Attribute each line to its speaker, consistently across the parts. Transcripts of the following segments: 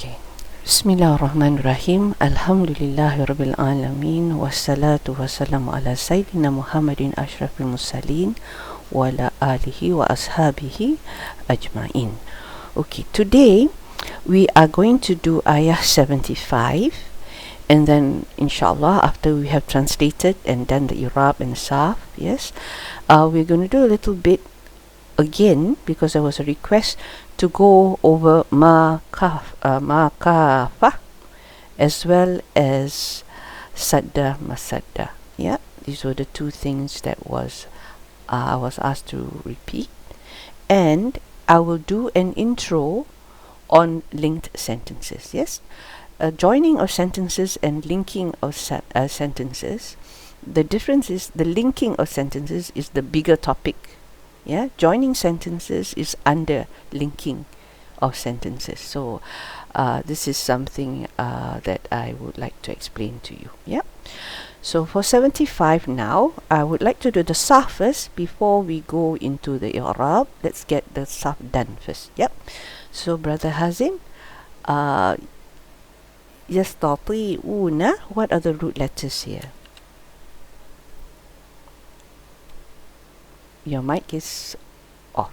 Speaker 1: Okay. Bismillahirrahmanirrahim. Alhamdulillahi Rabbil Alamin. Wassalatu wassalamu ala Sayyidina Muhammadin Ashrafil Mursalin wa ala alihi wa ashabihi ajma'in. Okay, today we are going to do Ayah 75, and then inshallah after we have translated and done the Irab and Sarf, yes, we're going to do a little bit again because there was a request to go over ma kafa as well as sadda masadda. Yeah, these were the two things that was I was asked to repeat, and I will do an intro on linked sentences. Yes, joining of sentences and linking of sentences. The difference is the linking of sentences is the bigger topic. Yeah, joining sentences is under linking of sentences. So this is something that I would like to explain to you. Yeah. So for 75 now, I would like to do the Sarf first before we go into the I'rab. Let's get the Sarf done first. Yep. So Brother Hazim, yastati'una, what are the root letters here? Your mic is off.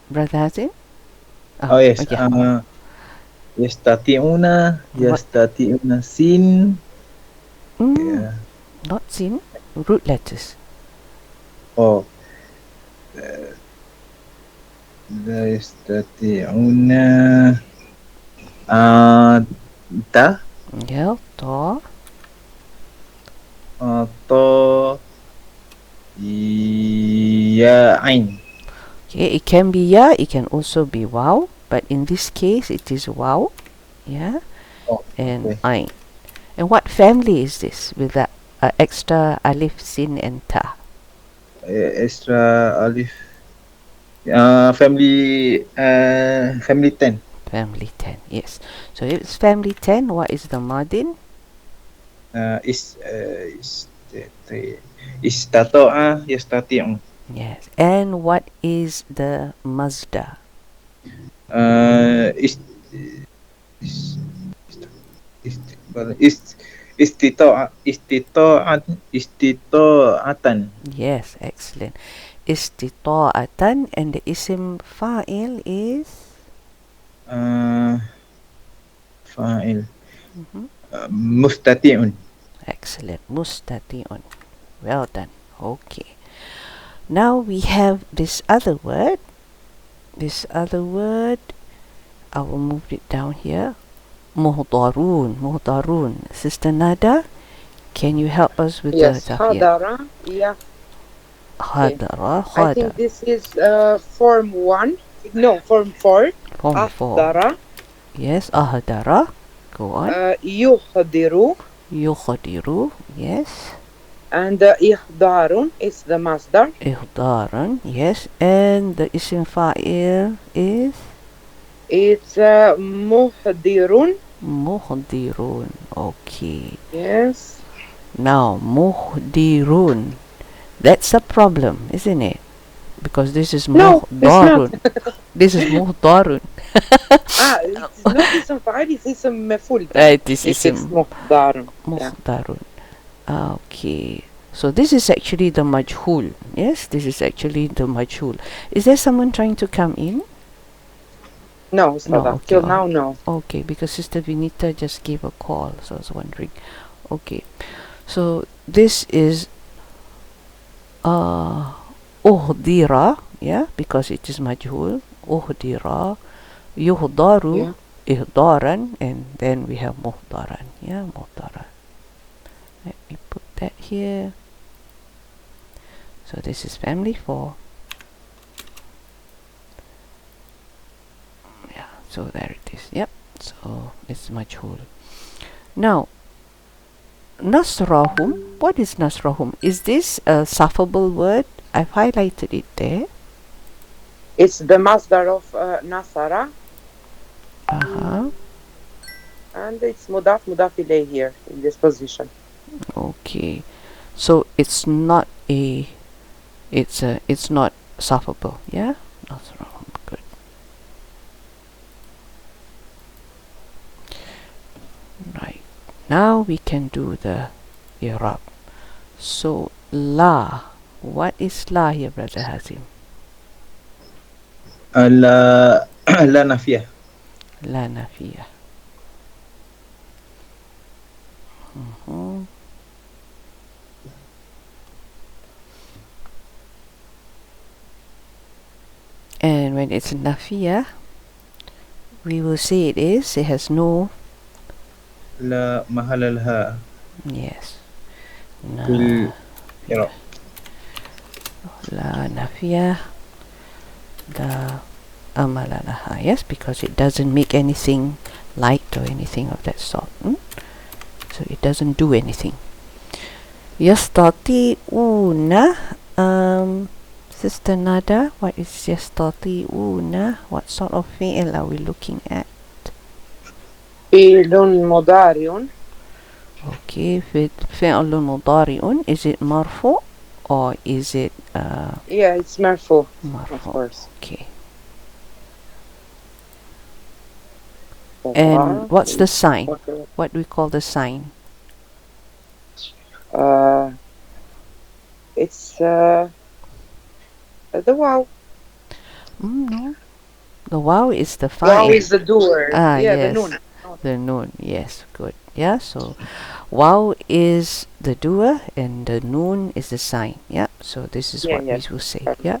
Speaker 1: Brother Hazim?
Speaker 2: Oh yes.
Speaker 1: Okay.
Speaker 2: Yastati'una sin. Yeah.
Speaker 1: Not sin. Root letters.
Speaker 2: Oh. Yastati'una ta.
Speaker 1: Yeah. Ta.
Speaker 2: To ya'in.
Speaker 1: Okay, it can be ya, it can also be wow, but in this case it is wow. Yeah.
Speaker 2: Oh,
Speaker 1: and
Speaker 2: okay.
Speaker 1: ain. And what family is this with that extra alif, sin and ta?
Speaker 2: Extra alif. Family 10.
Speaker 1: Family 10, yes. So if it's family 10, what is the madin?
Speaker 2: Istata'a yastati'u.
Speaker 1: Yes. And what is the mazda?
Speaker 2: Istita'atan.
Speaker 1: Yes, excellent. Istita'atan, and the isim fa'il is?
Speaker 2: Fa'il. Mustati'un.
Speaker 1: Excellent. Mustati'un. Well done. Okay. Now we have this other word. This other word, I will move it down here. Muhdarun. Muhdarun. Sister Nada, can you help us with the
Speaker 3: hadara. Yeah.
Speaker 1: Hadara.
Speaker 3: I think this is form 1. No, form 4.
Speaker 1: Form 4.
Speaker 3: Ahdara.
Speaker 1: Yes, ahdara. Go on.
Speaker 3: Yuhdiru.
Speaker 1: Yukhadiru. Yes.
Speaker 3: And ihdarun is the masdar.
Speaker 1: Ihdaran. Yes. And the isim fa'il is?
Speaker 3: It's muhdirun.
Speaker 1: Muhdirun. Okay.
Speaker 3: Yes.
Speaker 1: Now, muhdirun. That's a problem, isn't it? Because this is muhdarun. This is muhdarun.
Speaker 3: It's not ism fa'il, it's ism maf'ul.
Speaker 1: Right, this is
Speaker 3: muhdarun.
Speaker 1: Muhdarun. Okay. So this is actually the majhul. Yes, this is actually the majhul. Is there someone trying to come in?
Speaker 3: No, Sada.
Speaker 1: Okay.
Speaker 3: Till now, no.
Speaker 1: Okay, because Sister Vinita just gave a call, so I was wondering. Okay. So this is uhdira, yeah, because it is majhul. Uhdira, yuhdaru, ihdaran, and then we have muhdaran. Yeah, muhdaran. Let me put that here. So this is family 4. Yeah, so there it is. Yep. So it's majhul. Now, nasrahum. What is nasrahum? Is this a sufferable word? I've highlighted it there.
Speaker 3: It's the masdar of nasara. And it's mudaf ilayh here in this position.
Speaker 1: Okay. So it's not sufferable, yeah? Nasrahum. Good. Right. Now we can do the Irab. So la. What is la here, Brother Hazim?
Speaker 2: لا لا نافية.
Speaker 1: La nafiya. And when it's nafiya, we will say it has no,
Speaker 2: لا محل لها
Speaker 1: yes,
Speaker 2: في الإعراب.
Speaker 1: la nafiya, la amala laha. Yes, because it doesn't make anything light or anything of that sort. So it doesn't do anything. Yastati'una. Sister Nada, what is yastati'una? What sort of fi'l are we looking at?
Speaker 3: فعل مضارع.
Speaker 1: Okay, فعل مضارع. Is it marfu or is it
Speaker 3: Yeah, it's مرفوع.
Speaker 1: marfu?
Speaker 3: Of course.
Speaker 1: Okay. And what's the sign? What do we call the sign?
Speaker 3: It's the wow.
Speaker 1: No. The waw is the
Speaker 3: Wow
Speaker 1: fa'il.
Speaker 3: is the doer.
Speaker 1: Ah,
Speaker 3: yeah,
Speaker 1: yes.
Speaker 3: the noon.
Speaker 1: The noon, yes, good. Yeah, so waw is the doer and the noon is the sign. Yeah, so this is what we will say. Yeah,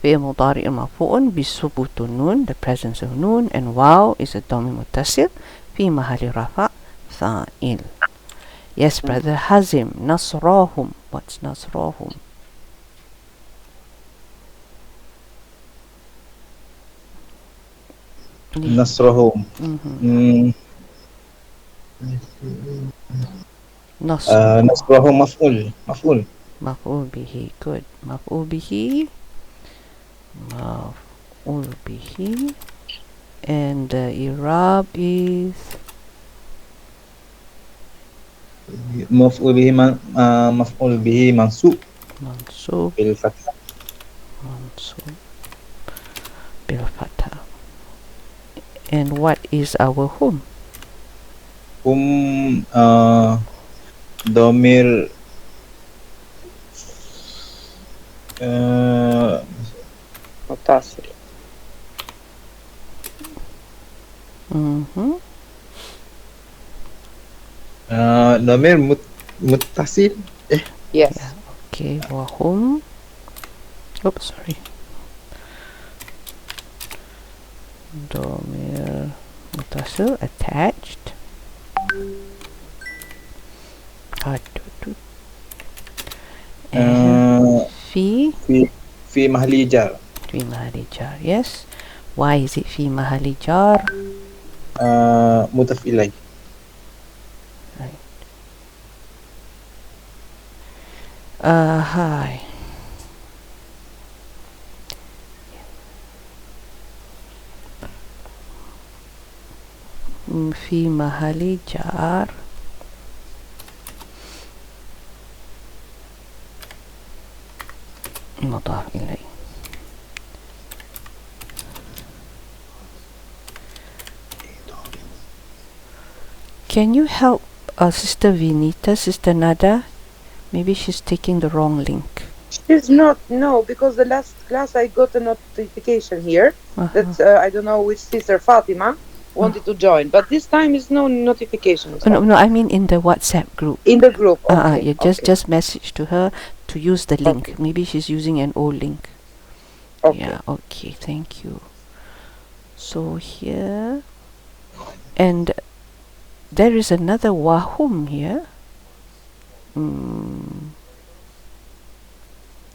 Speaker 1: fi'l mudari' marfu'un bi subutu noon, the presence of noon, and waw is a dhamir muttasil fi mahali rafa' fa'il. Yes, Brother Hazim, nasrahum. What's nasrahum?
Speaker 2: نصرهم. نصرهم مفعول.
Speaker 1: مفعول به. Good. مفعول به. مفعول به. And the Irab is
Speaker 2: مفعول به منصوب
Speaker 1: منصوب
Speaker 2: بالفتح.
Speaker 1: منصوب بالفتح. And what is our hum?
Speaker 2: هم ضمير
Speaker 3: متصل.
Speaker 2: ضمير متصل.
Speaker 3: Yes.
Speaker 1: Yeah, okay. وهم. Oops, sorry. ضمير متصل attached. And
Speaker 2: في محل جار.
Speaker 1: في محل جار. Yes. Why is it في محل جار?
Speaker 2: مضاف إليه.
Speaker 1: Right. Hi. في محل جار مضاف إليه. Can you help Sister Vinita, Sister Nada? Maybe she's taking the wrong link.
Speaker 3: She's not, no, because the last class I got a notification here that I don't know which sister, Fatima, wanted to join, but this time is no notification.
Speaker 1: No, I mean in the WhatsApp group.
Speaker 3: In the group, okay.
Speaker 1: You just message to her to use the link. Okay. Maybe she's using an old link. Okay. Yeah, okay, thank you. So here, and there is another wahum here.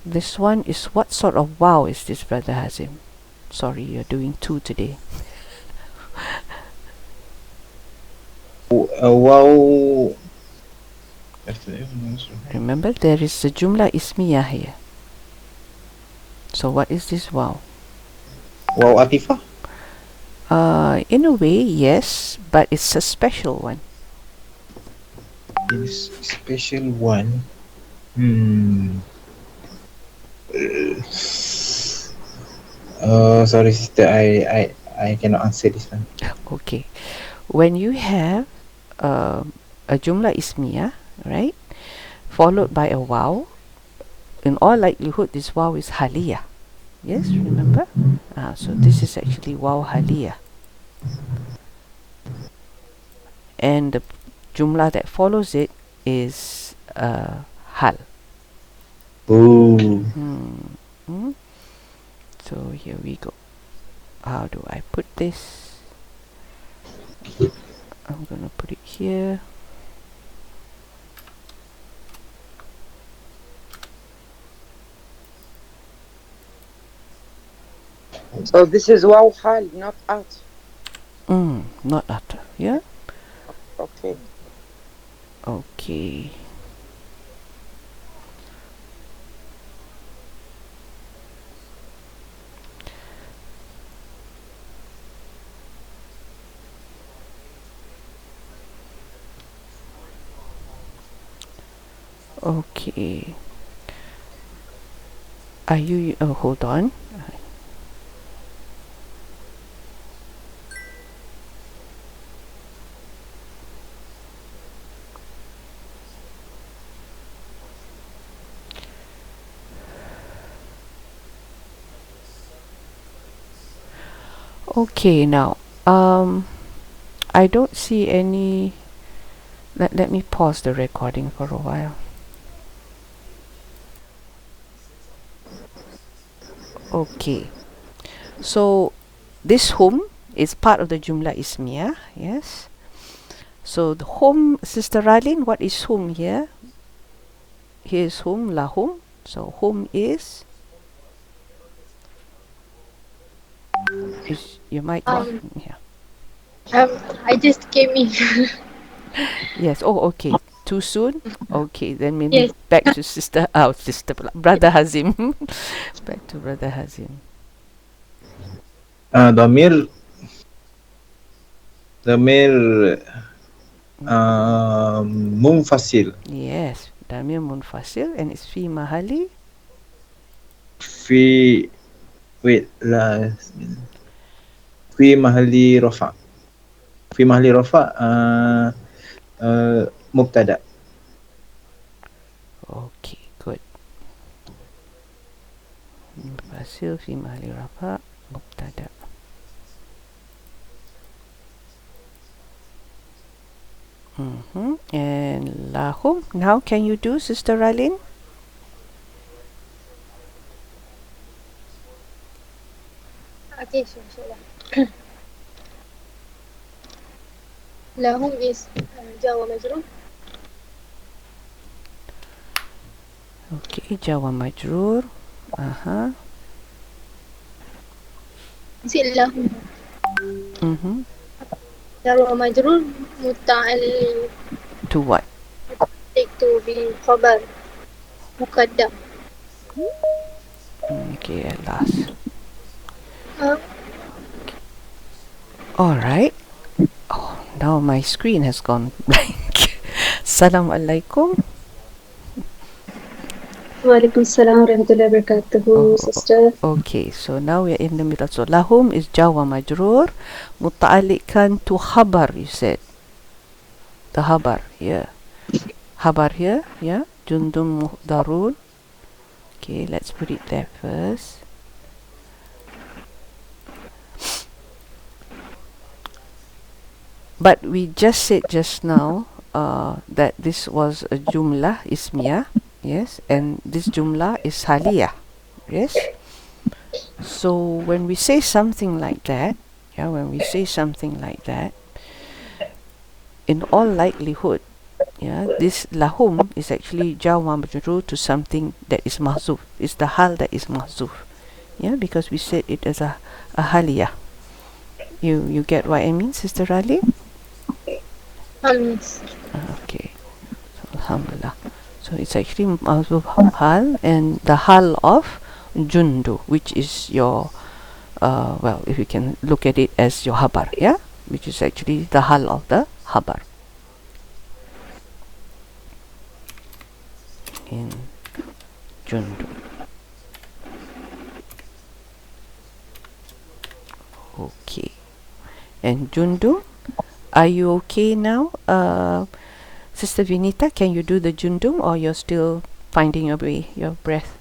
Speaker 1: This one is, what sort of wow is this, Brother Hazim? Sorry, you're doing two today.
Speaker 2: Wow.
Speaker 1: Remember, there is a jumla ismiyah here. So what is this wow?
Speaker 2: Wow atifah?
Speaker 1: In a way, yes, but it's a special one.
Speaker 2: It's a special one. Sorry, sister. I cannot answer this one.
Speaker 1: Okay. When you have a jumla ismiyah, right, followed by a waw, in all likelihood this waw is haliyah. Yes, remember? So this is actually waw haliyah. And the jumla that follows it is hal.
Speaker 2: Oh.
Speaker 1: Mm. So here we go. How do I put this? I'm gonna put it here.
Speaker 3: So this is waw hal, not at.
Speaker 1: Not at. Yeah.
Speaker 3: Okay.
Speaker 1: Okay. Okay. Are you? Oh, hold on. Okay, now I don't see any. Let me pause the recording for a while. Okay, so this hum is part of the jumlah ismiyah. Yes. So the hum, Sister Ralin, what is hum here? Here is hum, lahum. So hum is your mic off? Yeah.
Speaker 4: I just came in.
Speaker 1: Yes. Oh, okay. Too soon? Okay, then maybe
Speaker 4: Yes.
Speaker 1: back to Brother Hazim. Back to Brother Hazim.
Speaker 2: Damir munfasil.
Speaker 1: Yes, damir munfasil, and it's fi mahali.
Speaker 2: Fi wait lah. Fi mahali rafa. Fi mahali rafa mubtada.
Speaker 1: Okay, good. Munfasil fi mahali rafa mubtada. And lahum. Now can you do, Sister Ralin?
Speaker 4: Okay, sure, inshallah. Lahum is Jawa Majrur.
Speaker 1: Okay, Jawa majrur.
Speaker 4: Is it Lahum? Jawa Majrur muta'alliq
Speaker 1: To what?
Speaker 4: to bil khabar muqaddam.
Speaker 1: Okay, at last. All right. Oh, now my screen has gone blank. Assalamualaikum.
Speaker 5: Waalaikumsalam warahmatullahi wabarakatuh, sister.
Speaker 1: Okay, so now we're in the middle. So lahum is Jawa majrur, muta'alliqan to khabar, you said. The khabar, yeah. Khabar here, yeah. Jundum muhdarun. Okay, let's put it there first. But we just said just now that this was a jumlah ismiyah, yes, and this jumlah is haliyah, yes. So when we say something like that, yeah, in all likelihood, yeah, this lahum is actually jawa majrur to something that is mahzuf. It's the hal that is mahzuf, yeah, because we said it as a haliyah. You get what I mean, Sister Ali? Okay, so alhamdulillah. So it's actually mahzuf hal and the hal of jundu, which is your well, if you can look at it as your habar, yeah, which is actually the hal of the habar in jundu. Okay. And Jundum, are you okay now? Sister Vinita, can you do the Jundum, or you're still finding your way, your breath?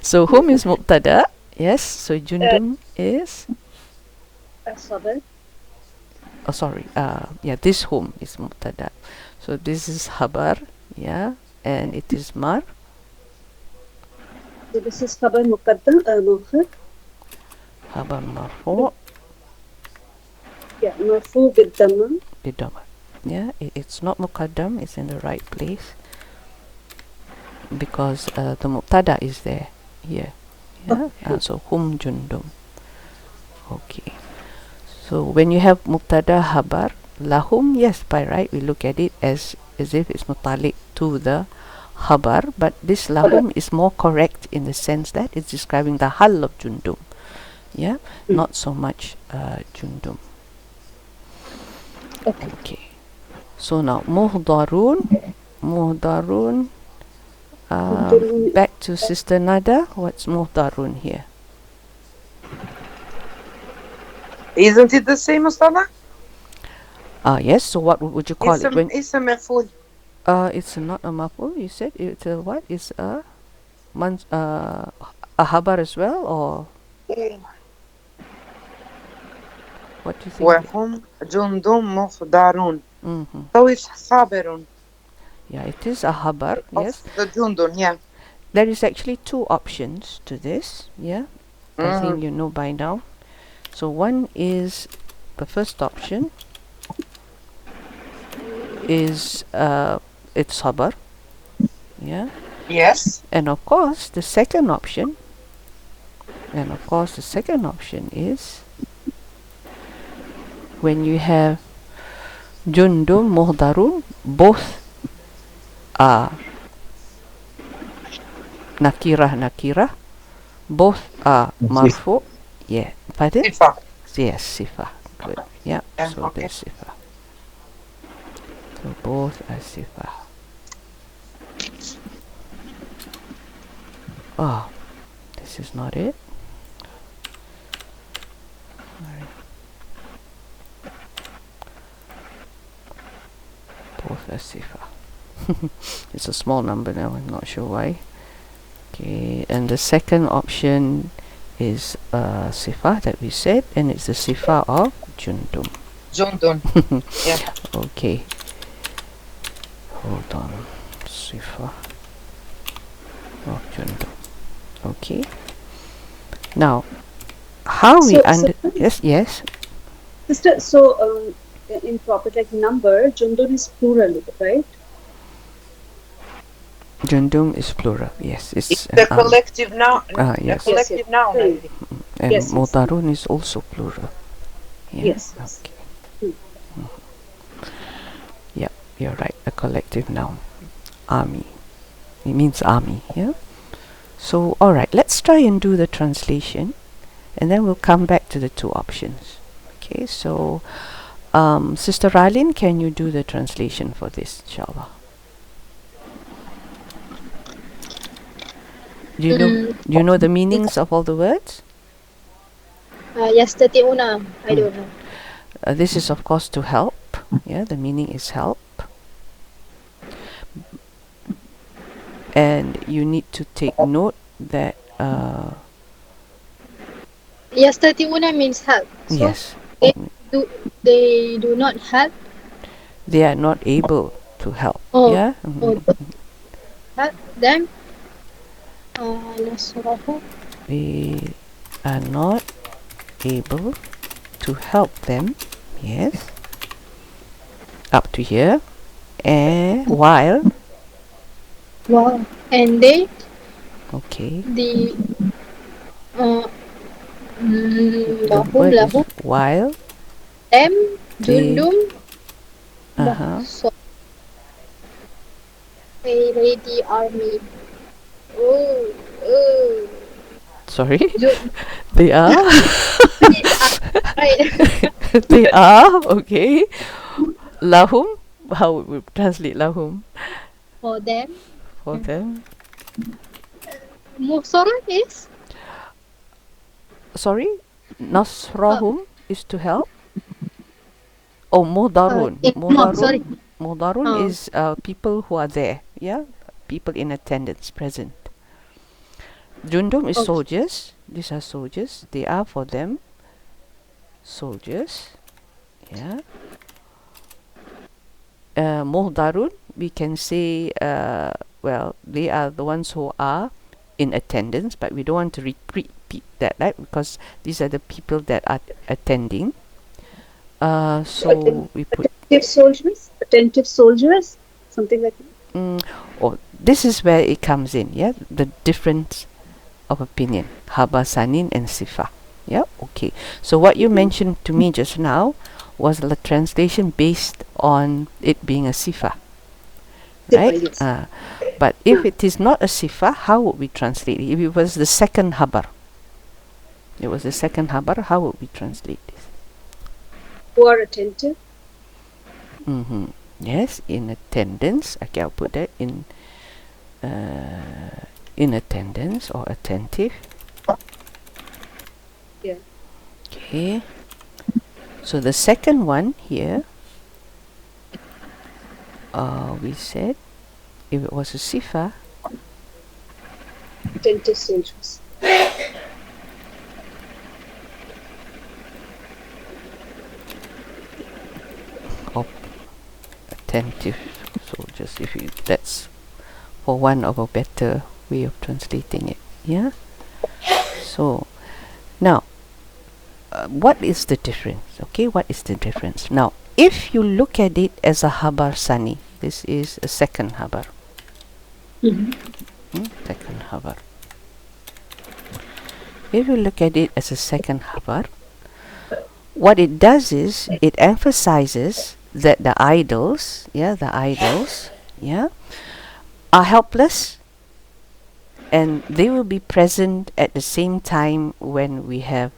Speaker 1: So hum is mubtada. Yes. So Jundum is.
Speaker 5: Khabar.
Speaker 1: Oh, sorry. Yeah, this hum is mubtada. So this is khabar. Yeah, and it is mar.
Speaker 5: So this is khabar muqaddam muakhar.
Speaker 1: Khabar marfu.
Speaker 5: Yeah, marfu bid-dhamma.
Speaker 1: Bidama. Yeah, it's not muqaddam. It's in the right place because the mubtada is there here. Yeah. So hum jundum. Okay. So when you have mubtada habar lahum, yes, by right we look at it as if it's mutalik to the habar, but this lahum is more correct in the sense that it's describing the hal of jundum. Yeah, not so much jundum. Okay. So now muhdarun. Back to Sister Nada. What's muhdarun here?
Speaker 3: Isn't it the same, Ustadha?
Speaker 1: Yes. So what would you call it? When
Speaker 3: It's a maf'ul.
Speaker 1: it's not a maf'ul. You said it's a what? It's a habar as well, or what do you think?
Speaker 3: وهم جند مخضرون. So it's خابر.
Speaker 1: Yeah, it is a habar. Yes.
Speaker 3: The jundun, yeah.
Speaker 1: There is actually two options to this. Yeah, I think you know by now. So one is the first option is it's habar. Yeah.
Speaker 3: Yes.
Speaker 1: And of course the second option is when you have jundum muhdarun, both are nakirah, both are marfu. Yeah, pardon?
Speaker 3: Sifa.
Speaker 1: Yes, sifa. Good. Yeah, so
Speaker 3: okay.
Speaker 1: there's sifa. So both are sifa. Oh, this is not it. Sorry. Both are sifa. It's a small number now, I'm not sure why. Okay, and the second option is sifa that we said, and it's the sifa of jundum.
Speaker 3: Jundun. Yeah.
Speaker 1: Okay. Hold on. Sifa of jundum. Okay. Now, how we yes.
Speaker 5: Sister, so in proper like number, jundun is plural, right?
Speaker 1: Jundum is plural. Yes,
Speaker 3: It's the collective noun.
Speaker 1: Yes.
Speaker 3: The collective noun.
Speaker 1: And muhdarun is also plural. Yeah?
Speaker 5: Yes.
Speaker 1: Okay. Yeah, you're right. A collective noun. Army. It means army. Yeah. So, all right. Let's try and do the translation, and then we'll come back to the two options. Okay. So, Sister Ralin, can you do the translation for this, inshallah? Do you know the meanings of all the words?
Speaker 4: Yastati'una. I don't know.
Speaker 1: This is of course to help. Yeah, the meaning is help. And you need to take note that
Speaker 4: Yastati'una means help. So
Speaker 1: yes,
Speaker 4: they do not help.
Speaker 1: they are not able to help.
Speaker 4: Oh.
Speaker 1: Yeah.
Speaker 4: Help them. Nasrahu.
Speaker 1: They are not able to help them. Yes. Up to here. And while.
Speaker 4: Wow. And they.
Speaker 1: Okay.
Speaker 4: The.
Speaker 1: The word is while.
Speaker 4: Them. Jundum. So, a ready army. Oh.
Speaker 1: Sorry. They are.
Speaker 4: Right.
Speaker 1: They are okay. Lahum. How would we translate lahum?
Speaker 4: For them.
Speaker 1: For them.
Speaker 4: Muhsara is
Speaker 1: Sorry, nasrahum is to help. Oh, mudarun.
Speaker 4: No, sorry.
Speaker 1: Mudarun is people who are there. Yeah, people in attendance, present. Jundum is
Speaker 4: Okay.
Speaker 1: soldiers. These are soldiers. They are for them. Soldiers. Yeah. Muhdarun, we can say, well, they are the ones who are in attendance, but we don't want to repeat that, right? Because these are the people that are attending. So we put
Speaker 5: attentive soldiers, something like that.
Speaker 1: oh, this is where it comes in, yeah, the difference of opinion, Habasanin and Sifa. Yeah, okay. So what you mentioned to me just now was the translation based on it being a Sifa, right?
Speaker 5: Yes.
Speaker 1: But if it is not a Sifa, how would we translate it? If it was the second Habar, how would we translate this?
Speaker 5: Who are attentive.
Speaker 1: Yes, in attendance. Okay, I'll put that in attendance or attentive.
Speaker 5: Yeah.
Speaker 1: Okay. So the second one here, we said if it was a sifa,
Speaker 5: Attentive soldiers.
Speaker 1: or attentive soldiers, if you, that's for one of a better way of translating it. Yeah. So now, what is the difference? Okay, what is the difference? Now, if you look at it as a habar sani, this is a second habar. Second habar. If you look at it as a second habar, what it does is it emphasizes that the idols, are helpless, and they will be present at the same time when we have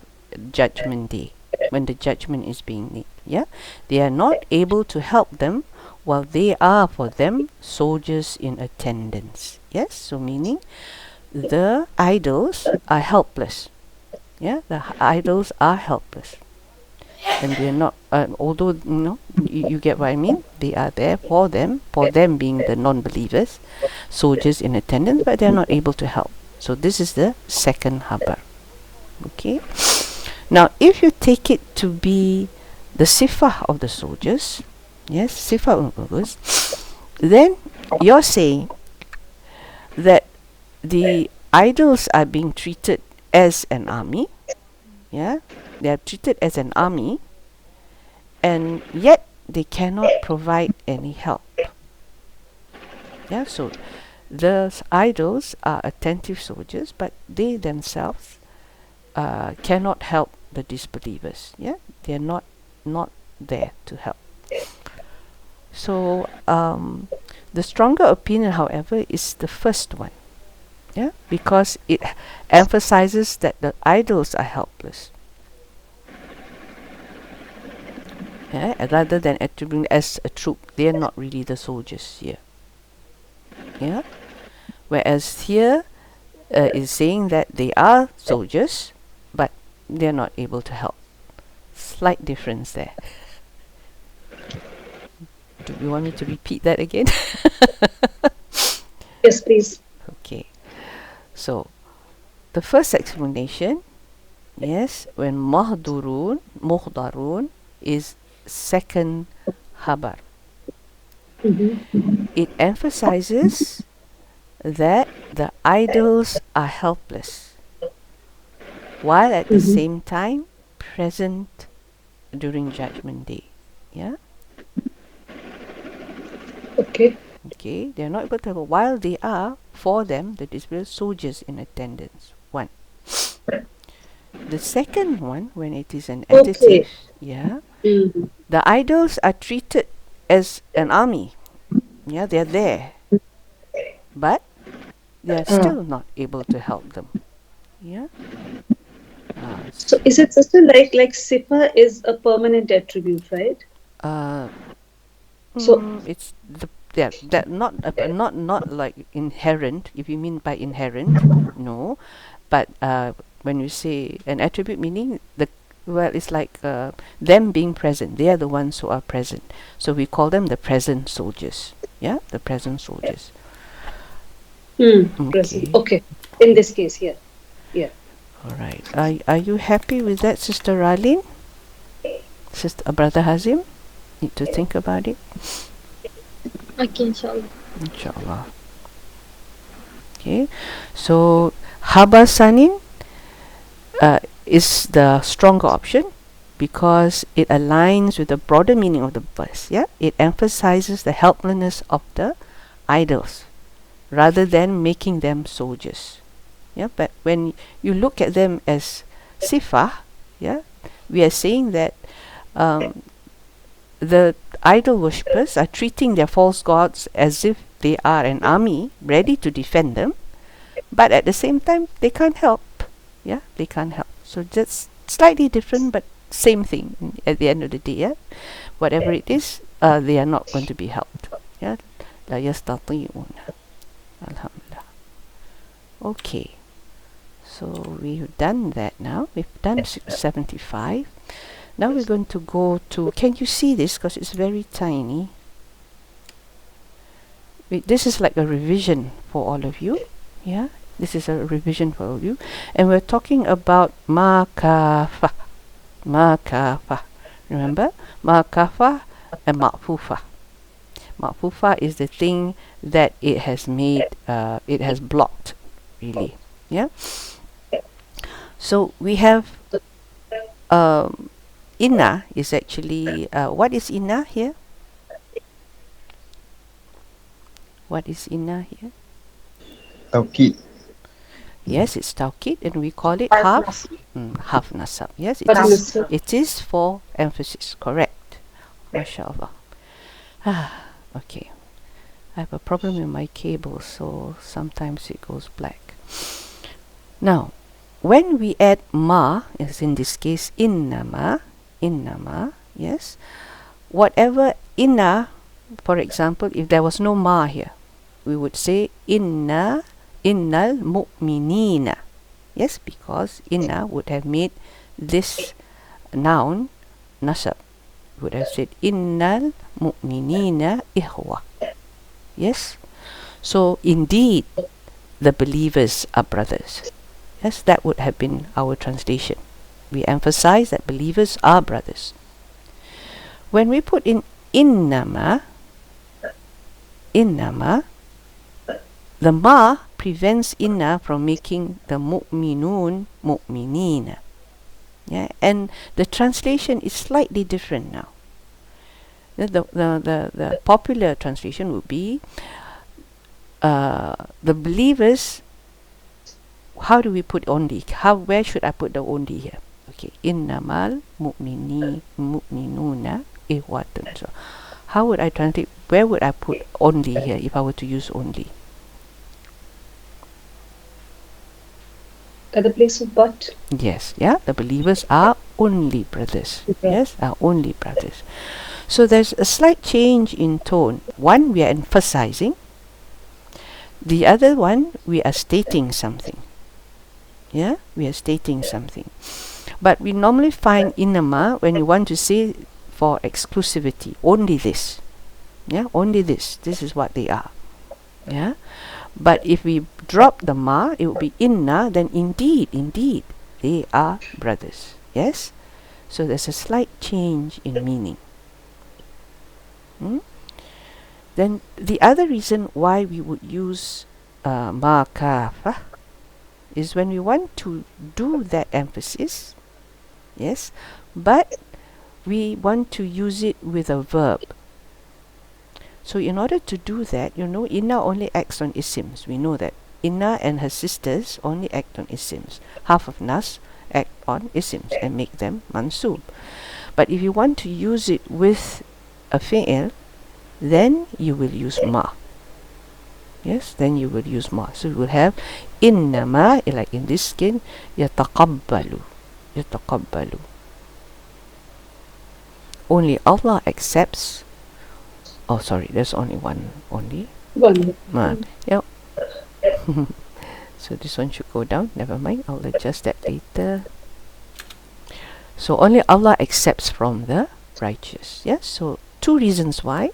Speaker 1: judgment day, when the judgment is being made. Yeah, they are not able to help them while they are for them soldiers in attendance. Yes, so meaning the idols are helpless. Yeah, the idols are helpless, and they are not. Although you get what I mean. They are there for them being the non-believers, soldiers in attendance, but they are not able to help. So this is the second habar. Okay. Now, if you take it to be the sifah of the soldiers, yes, sifah of the soldiers, then you're saying that the idols are being treated as an army. Yeah, they are treated as an army, and yet they cannot provide any help. Yeah, so the idols are attentive soldiers, but they themselves cannot help the disbelievers. Yeah, they are not there to help. So the stronger opinion, however, is the first one. Yeah, because it emphasizes that the idols are helpless. Yeah, rather than attributing as a troop, they are not really the soldiers here. Yeah, whereas here is saying that they are soldiers, but they are not able to help. Slight difference there. Do you want me to repeat that again?
Speaker 5: Yes, please.
Speaker 1: Okay. So, the first explanation, yes, when muhdarun is second habar. It emphasizes that the idols are helpless, while at the same time present during Judgment Day. Yeah?
Speaker 5: Okay.
Speaker 1: Okay, they are not able to help while they are, for them, the disbelievers, soldiers in attendance. One. The second one, when it is an adjective, yeah, the idols are treated as an army. Yeah, they are there, but they are still not able to help them. Yeah.
Speaker 5: So is it just like sifa is a permanent attribute, right? So
Speaker 1: it's that not like inherent. If you mean by inherent, no, but When we say an attribute, meaning it's like them being present. They are the ones who are present. So we call them the present soldiers. Yeah, the present soldiers.
Speaker 5: Present. Okay. In this case, yeah. Yeah.
Speaker 1: All right. Are you happy with that, Sister Ralin? Brother Hazim? Need to think about it.
Speaker 4: Okay, inshallah.
Speaker 1: Inshallah. Okay. So Haba Sanin is the stronger option because it aligns with the broader meaning of the verse. Yeah, it emphasizes the helplessness of the idols rather than making them soldiers. Yeah, but when you look at them as sifah, yeah, we are saying that the idol worshippers are treating their false gods as if they are an army ready to defend them, but at the same time they can't help. Yeah, they can't help. So just slightly different, but same thing at the end of the day. Yeah, whatever it is, they are not going to be helped. Yeah, la yastati'un. Alhamdulillah. Okay, so we've done that now. We've done 75. Now we're going to go to, can you see this? Because it's very tiny. This is like a revision for all of you. Yeah, this is a revision for all of you. And we're talking about makafa. Makafa. Remember? Makafa and ma'fufa. Ma'fufa is the thing that it has made, it has blocked, really. Yeah. So we have inna is actually what is inna here? What is inna here?
Speaker 2: Tawqid.
Speaker 1: Yes, it's tawqid, and we call it half nasab. Yes, it is for emphasis. Correct. MashaAllah. Okay. I have a problem with my cable, so sometimes it goes black. Now, when we add ma, as in this case innama, yes, whatever inna, for example, if there was no ma here, we would say innal mu'minina. Yes, because inna would have made this noun nasab. Would have said innal mu'minina ihwa. Yes, so indeed the believers are brothers. Yes, that would have been our translation. We emphasize that believers are brothers. When we put in innama, the ma prevents inna from making the mu'minun mu'minina. Yeah, and the translation is slightly different now. The popular translation would be the believers. How do we put only? Where should I put the only here? Okay, innamal mu'minuna ihwatun. So how would I translate? Where would I put only here if I were to use only?
Speaker 5: At the place of but.
Speaker 1: Yes, yeah, the believers are only brothers. Yes, are only brothers. So there's a slight change in tone. One, we are emphasizing. The other one, we are stating something. Yeah, we are stating something. But we normally find innama when you want to say for exclusivity, only this. Yeah, only this. This is what they are. Yeah. But if we drop the ma, it would be inna, then indeed, they are brothers. Yes? So there's a slight change in meaning. Then the other reason why we would use ma kafa is when we want to do that emphasis, yes, but we want to use it with a verb. So in order to do that, you know, inna only acts on isms. We know that. Inna and her sisters only act on isms. Half of nas act on isms and make them mansub. But if you want to use it with a fi'il, then you will use ma. Yes, then you will use ma. So you will have innama, like in this skin, yataqabbalu. Only Allah accepts. Oh, sorry, there's only one only.
Speaker 5: One.
Speaker 1: Yep. So this one should go down. Never mind. I'll adjust that later. So only Allah accepts from the righteous. Yeah. So two reasons why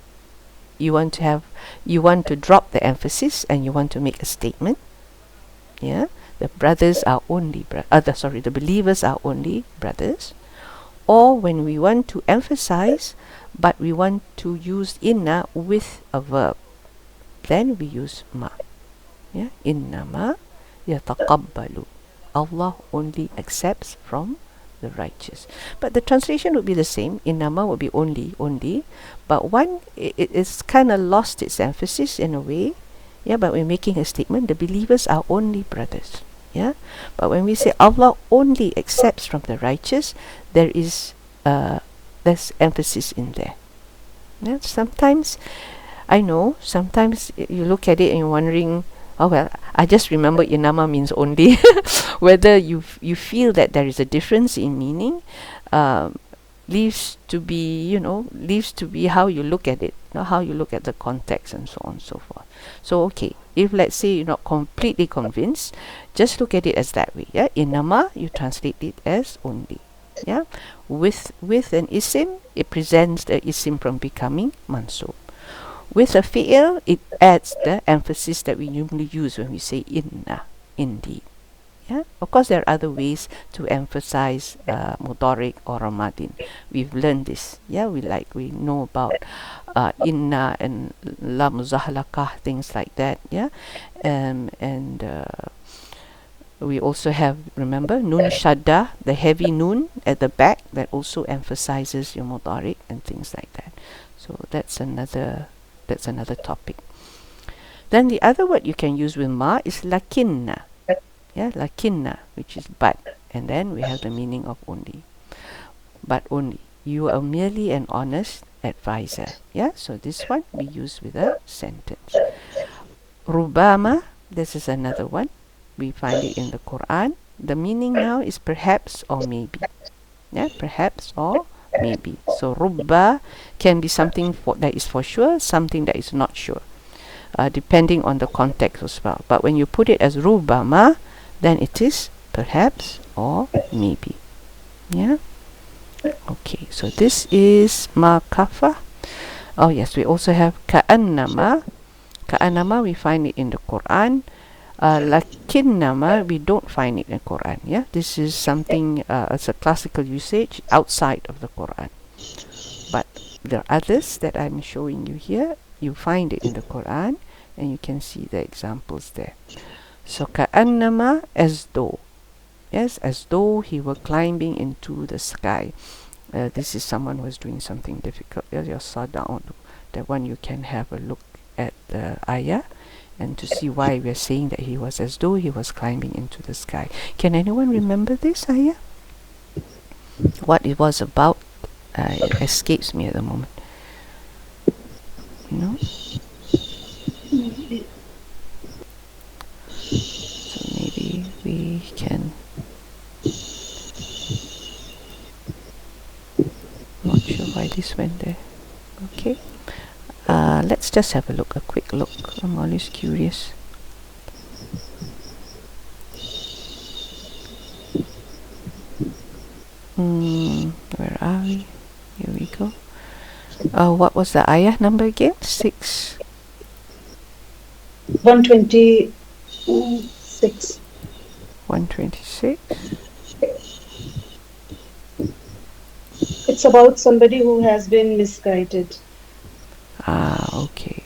Speaker 1: you want to drop the emphasis and you want to make a statement. Yeah. The brothers are only the believers are only brothers. Or when we want to emphasize, but we want to use inna with a verb, then we use ma. Yeah, innama yataqabbalu. Allah only accepts from the righteous. But the translation would be the same. Innama would be only. But one, it's kind of lost its emphasis in a way. Yeah, but we're making a statement. The believers are only brothers. Yeah, but when we say Allah only accepts from the righteous, there's emphasis in there. Yeah, sometimes you look at it and you're wondering, oh well, I just remember inama means only. Whether you feel that there is a difference in meaning, leaves to be how you look at it, not how you look at the context and so on and so forth. So okay, if let's say you're not completely convinced, just look at it as that way. Yeah, inama, you translate it as only. Yeah, with an isim, it prevents the isim from becoming mansub. With a fi'il, it adds the emphasis that we normally use when we say inna, indeed. Yeah, of course there are other ways to emphasize mudhari' or ramadin. We've learned this. Yeah, we know about inna and la muzahalakah, things like that. Yeah, and we also have, remember, nun shadda, the heavy nun at the back, that also emphasizes your mudhari' and things like that. So that's another topic. Then the other word you can use with ma is lakinna. Yeah, lakinna, which is but, and then we have the meaning of only. But only. You are merely an honest advisor. Yeah, so this one we use with a sentence. Rubama, this is another one. We find it in the Quran. The meaning now is perhaps or maybe. Yeah, perhaps or maybe. So rubba can be something that is for sure, something that is not sure, depending on the context as well. But when you put it as rubama, then it is perhaps or maybe. Yeah. Okay, so this is ma kafa. Oh yes, we also have ka'annama. Ka'annama, we find it in the Quran. Lakinnama, we don't find it in the Quran. Yeah, this is something, it's a classical usage outside of the Quran. But there are others that I'm showing you here. You find it in the Quran, and you can see the examples there. So ka'annama, as though. Yes, as though he were climbing into the sky. This is someone who is doing something difficult. You saw down that one. You can have a look at the ayah and to see why we are saying that he was as though he was climbing into the sky. Can anyone remember this ayah? What it was about? It escapes me at the moment. No? So maybe we can. Not sure why this went there. Okay. Let's just have a quick look. I'm always curious. Where are we? Here we go. What was the ayah number again?
Speaker 5: 126.
Speaker 1: 126.
Speaker 5: It's about somebody who has been misguided.
Speaker 1: Okay.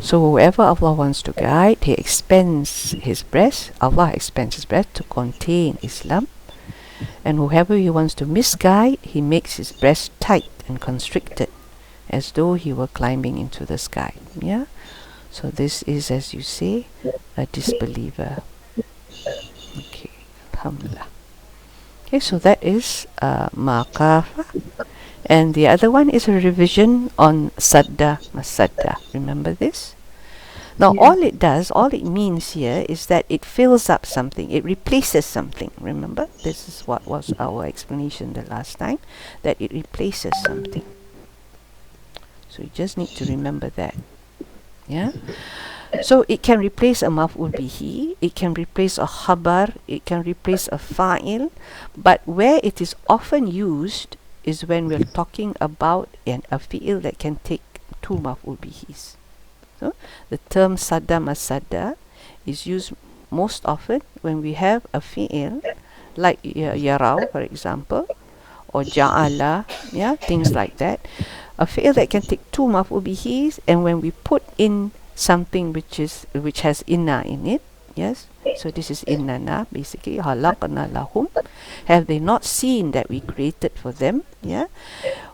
Speaker 1: So whoever Allah wants to guide, He expands His breast. Allah expands His breast to contain Islam. And whoever He wants to misguide, He makes His breast tight and constricted, as though he were climbing into the sky. Yeah. So this is, as you say, a disbeliever. Okay. Alhamdulillah. Okay, so that is maqafa. And the other one is a revision on sadda, masadda. Remember this? Now, all it means here is that it fills up something. It replaces something. Remember? This is what was our explanation the last time, that it replaces something. So you just need to remember that. Yeah? So it can replace a maf'ul bihi, it can replace a khabar, it can replace a fa'il, but where it is often used is when we're talking about a fi'il that can take two maf'ul bihis. So the term sadda masadda is used most often when we have a fi'il like yaraw, for example, or ja'ala, yeah, things like that. A fi'il that can take two maf'ul bihis, and when we put in something which has inna in it, yes, so this is innana, basically halaqna lahum, have they not seen that we created for them, yeah,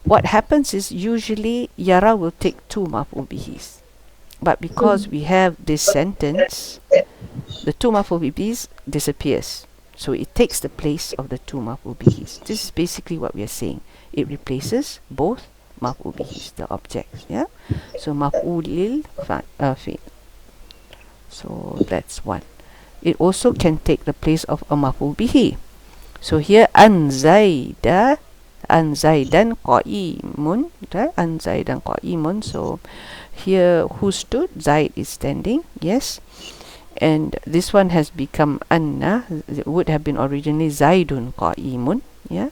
Speaker 1: what happens is usually yara will take two maf'ul bihis, but because we have this sentence, the two maf'ul bihis disappears, so it takes the place of the two maf'ul bihis. This is basically what we are saying. It replaces both maf'ul bihis, the objects, yeah. So maf'ulil fi'l. So that's one. It also can take the place of a maf'ul bihi. So here an zaidan qa'imun, right? An zaidan qa'imun. So here who stood? Zaid is standing, yes. And this one has become anna. It would have been originally zaidun qa'imun, yeah.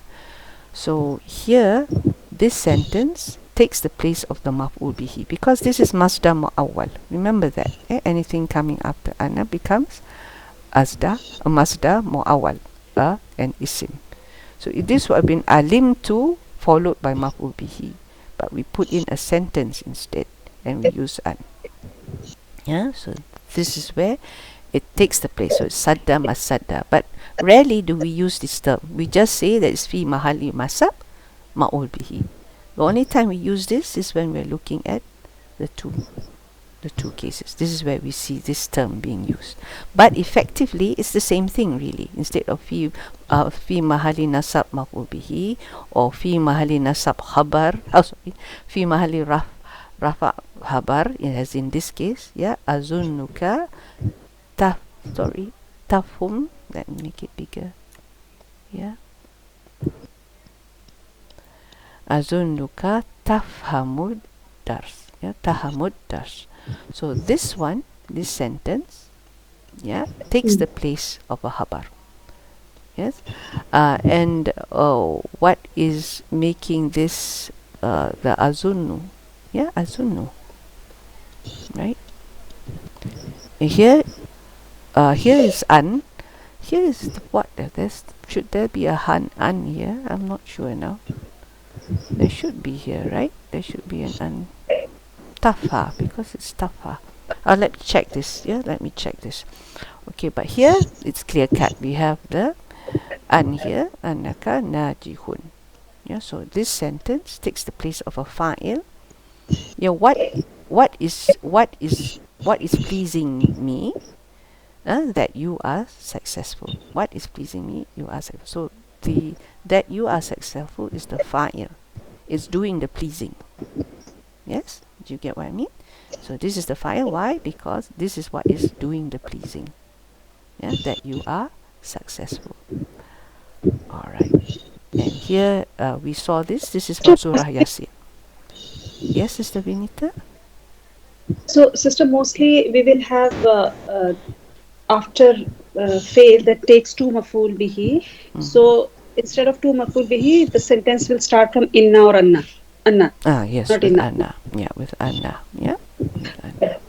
Speaker 1: So here this sentence takes the place of the maf'ul bihi because this is masdar mu'awwal. Remember that. Anything coming after anna becomes masdar mu'awwal, an isim. So this would have been alimtu followed by maf'ul bihi, but we put in a sentence instead and we use an. Yeah, so this is where it takes the place. So it's sadda masadda, but rarely do we use this term. We just say that it's fi mahali masab ma'ul bihi. The only time we use this is when we're looking at the two cases. This is where we see this term being used. But effectively, it's the same thing really. Instead of fi mahali nasab ma'ul bihi or fi mahali nasab khabar, fi mahali rafa habar, as in this case, yeah, azunnuka tafhum, let me make it bigger, yeah, azunnuka tafhamud dars, yeah, tahamud dars. So this sentence, yeah, takes the place of a habar, yes. And what is making this the azunnu, yeah, azunnu, right? Here is an. Here is what? Should there be a an here? I'm not sure now. There should be here, right? There should be an an. Tafa, because it's tafa. Let me check this. Yeah, let me check this. Okay, but here it's clear cut. We have the an here, annaka najihun. Yeah, so this sentence takes the place of a fa'il. Yeah, what is pleasing me? That you are successful. What is pleasing me? You are successful. So that you are successful is the fa'il. It's doing the pleasing. Yes, do you get what I mean? So this is the fa'il. Why? Because this is what is doing the pleasing. Yeah, that you are successful. All right. And here we saw this. This is from Surah Yasin. Yes, Sister Vinita?
Speaker 5: So, Sister, mostly we will have after fail that takes two maf'ul bihi. So, instead of two maf'ul bihi, the sentence will start from inna or anna. Anna.
Speaker 1: Yes,
Speaker 5: not
Speaker 1: with
Speaker 5: inna.
Speaker 1: anna. Yeah, with anna. Yeah. With anna.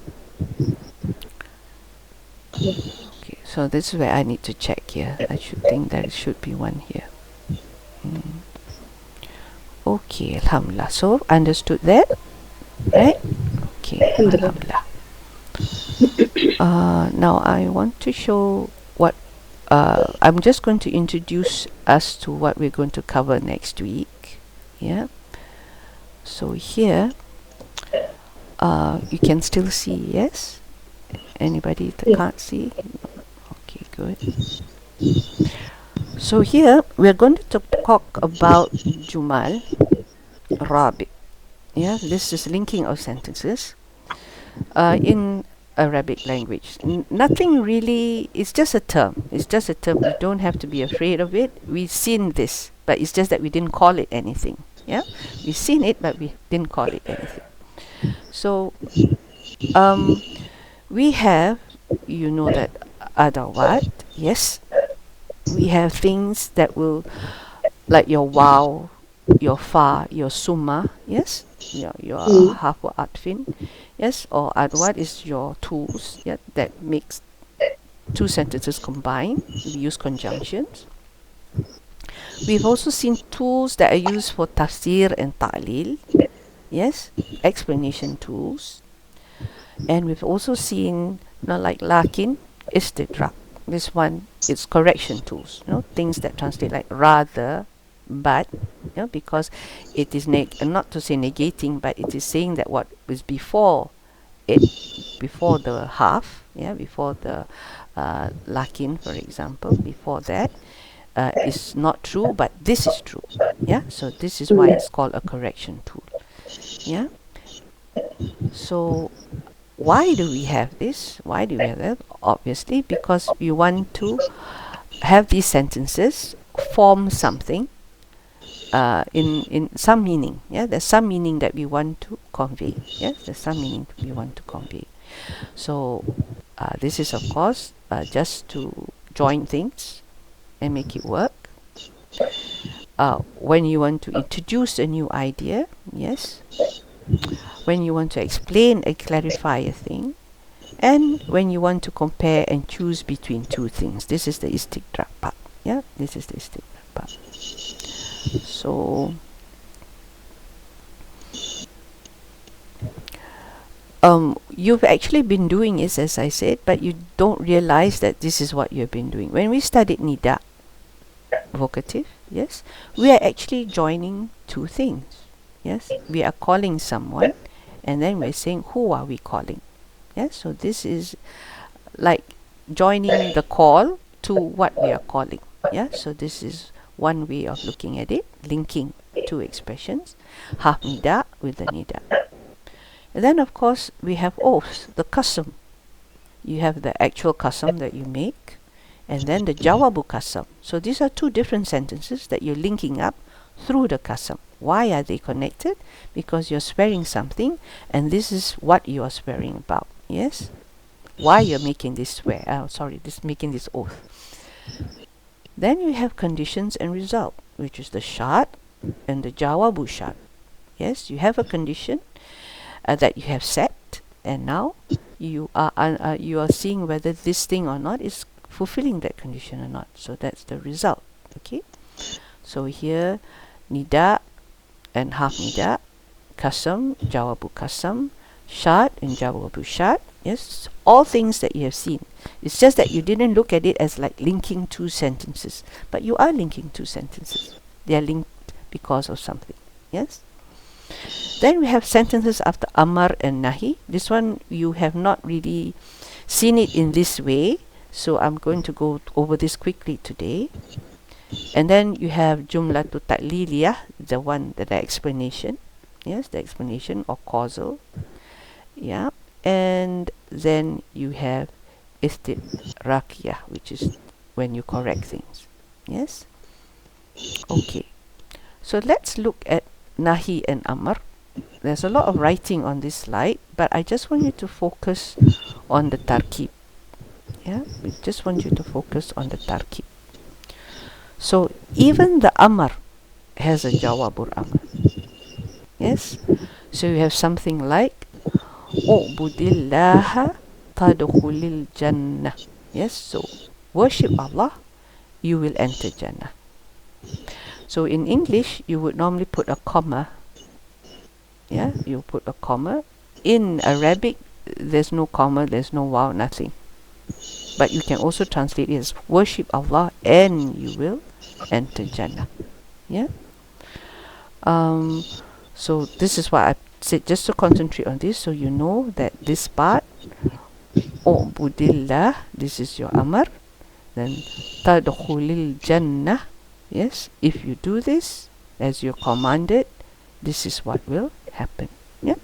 Speaker 1: Okay, so this is where I need to check here. I should think there should be one here. Okay, alhamdulillah. So, understood that? Right? Okay, alhamdulillah. Now I want to show what I'm just going to introduce us to what we're going to cover next week. Yeah. So here you can still see, yes? Anybody that can't see? Okay, good. So here we're going to talk about Jumal Rabi. Yeah, this is linking of sentences in Arabic language. Nothing really, it's just a term. It's just a term. We don't have to be afraid of it. We've seen this, but it's just that we didn't call it anything. Yeah, we've seen it, but we didn't call it anything. So we have, you know, that adawat, yes, we have things that will, like your wow, your fa, your summa, yes, your harfu atfin, yes, or adawat is your tools, yeah, that makes two sentences combine. We use conjunctions. We've also seen tools that are used for tafsir and ta'lil, yes, explanation tools. And we've also seen, like lakin, istidrak. This one is correction tools, things that translate like rather, but, because it is not to say negating, but it is saying that what is before it, before the half, before the lakin, for example, before that is not true, but this is true. So this is why it's called a correction tool. So why do we have this? Why do we have that? Obviously because we want to have these sentences form something in some meaning. There's some meaning that we want to convey. There's some meaning we want to convey. So this is of course just to join things and make it work. When you want to introduce a new idea, yes, when you want to explain and clarify a thing, and when you want to compare and choose between two things. This is the istidrak part. This is the istidrak part. So you've actually been doing this, as I said, but you don't realize that this is what you've been doing. When we studied nida, vocative, yes, we are actually joining two things. Yes, we are calling someone, and then we're saying, who are we calling? So this is like joining the call to what we are calling. So this is one way of looking at it, linking two expressions, half nida with the nida. And then of course we have oaths, the qasam. You have the actual qasam that you make, and then the jawabu qasam. So these are two different sentences that you're linking up through the qasam. Why are they connected? Because you're swearing something, and this is what you are swearing about. Yes, why you're making this making this oath. Then you have conditions and result, which is the shart and the jawabu shart. Yes, you have a condition that you have set, and now you are seeing whether this thing or not is fulfilling that condition or not. So that's the result. Okay, so here nida and half nida, qasam, jawabu qasam, shart and jawabu shart. Yes, all things that you have seen. It's just that you didn't look at it as like linking two sentences, but you are linking two sentences. They are linked because of something. Yes. Then we have sentences after amar and nahi. This one you have not really seen it in this way, so I'm going to go over this quickly today. And then you have jumlatu ta'liliyah, the one that the explanation. Yes, the explanation or causal. And then you have istidrakiyah, which is when you correct things. Yes. Okay. So let's look at nahi and amr. There's a lot of writing on this slide, but I just want you to focus on the tarkib. We just want you to focus on the tarkib. So even the amr has a jawabur amr. Yes. So you have something like u'budillaha tadkhulil jannah. Yes. So worship Allah, you will enter Jannah. So in English, you would normally put a comma. You put a comma. In Arabic, there's no comma, there's no wow, nothing. But you can also translate it as worship Allah and you will enter Jannah. So this is why I said just to concentrate on this, so you know that this part, Ubudillah, this is your amr. Then tadkhulil jannah. Yes, if you do this as you're commanded, this is what will happen.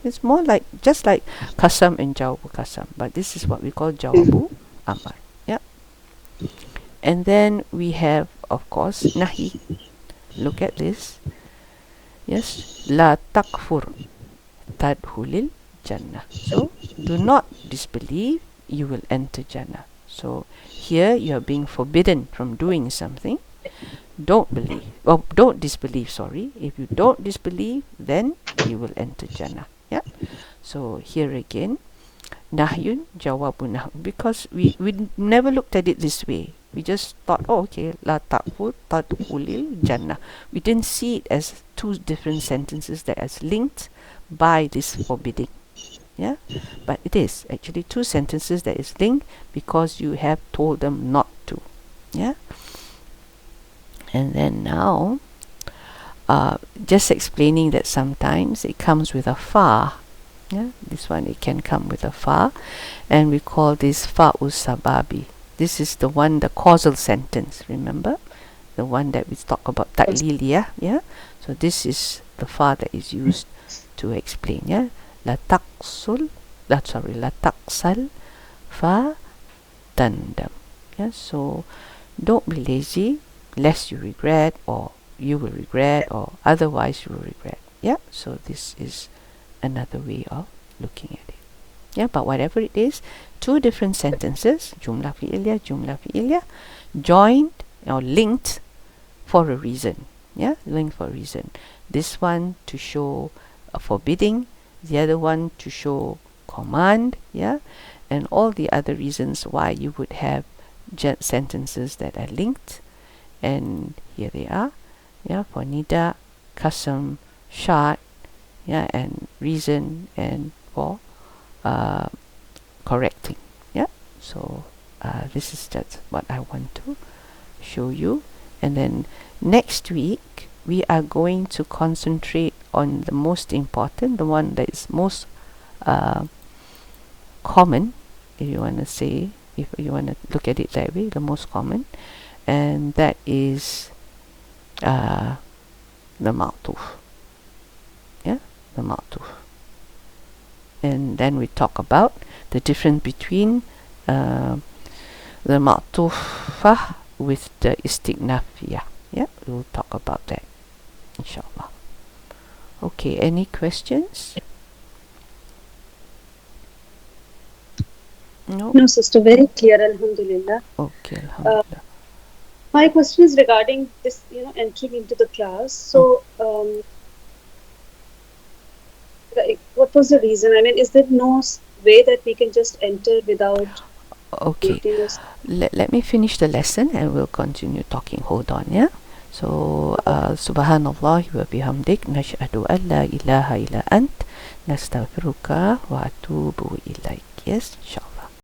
Speaker 1: It's more like just like qasam and jawabu qasam, but this is what we call jawabu amr. And then we have, of course, nahi. Look at this. Yes, la takfur tadkhulil jannah. So do not disbelieve, you will enter Jannah. So here you are being forbidden from doing something. Don't believe, or don't disbelieve, sorry. If you don't disbelieve, then you will enter Jannah. Yeah. So here again, nahyun jawabun nahy, because we never looked at it this way. We just thought, oh, okay, la tadkhulil jannah. We didn't see it as two different sentences that is linked by this forbidding. Yeah, but it is actually two sentences that is linked because you have told them not to. Yeah. And then now, just explaining that sometimes it comes with a fa. Yeah, this one it can come with a fa, and we call this fa'us sababi. This is the one, the causal sentence. Remember, the one that we talk about ta'lil. Yeah. So this is the fa that is used to explain. Yeah, la taqsal fa tandam. Yeah, so don't be lazy, lest you regret, or you will regret, or otherwise you will regret. Yeah, so this is another way of looking at it. Yeah, but whatever it is, two different sentences, jumlah fi'iliyah, joined or linked for a reason. Yeah, linked for a reason. This one to show a forbidding, the other one to show command. Yeah, and all the other reasons why you would have sentences that are linked. And here they are. Yeah, for nida, qasam, shart, yeah, and reason, and for correcting. Yeah, so this is just what I want to show you. And then next week we are going to concentrate on the most important, the one that is most common, if you want to say, if you want to look at it that way, the most common, and that is the ma'tuf. Yeah, the ma'tuf. And then we talk about the difference between the ma'tufah with the istighnafiyah. Yeah, we'll talk about that, inshallah. Okay, any questions?
Speaker 5: No, sister, very clear, alhamdulillah.
Speaker 1: Okay, alhamdulillah.
Speaker 5: My question is regarding this, entering into the class. So, what was the reason? I mean, is there no way that we can just enter without?
Speaker 1: Okay, let me finish the lesson and we'll continue talking. Hold on, yeah? So, subhanallah wa bihamdik, nashhadu an la ilaha illa ant, nastaghfiruka wa atubu ilaik. Yes, inshallah.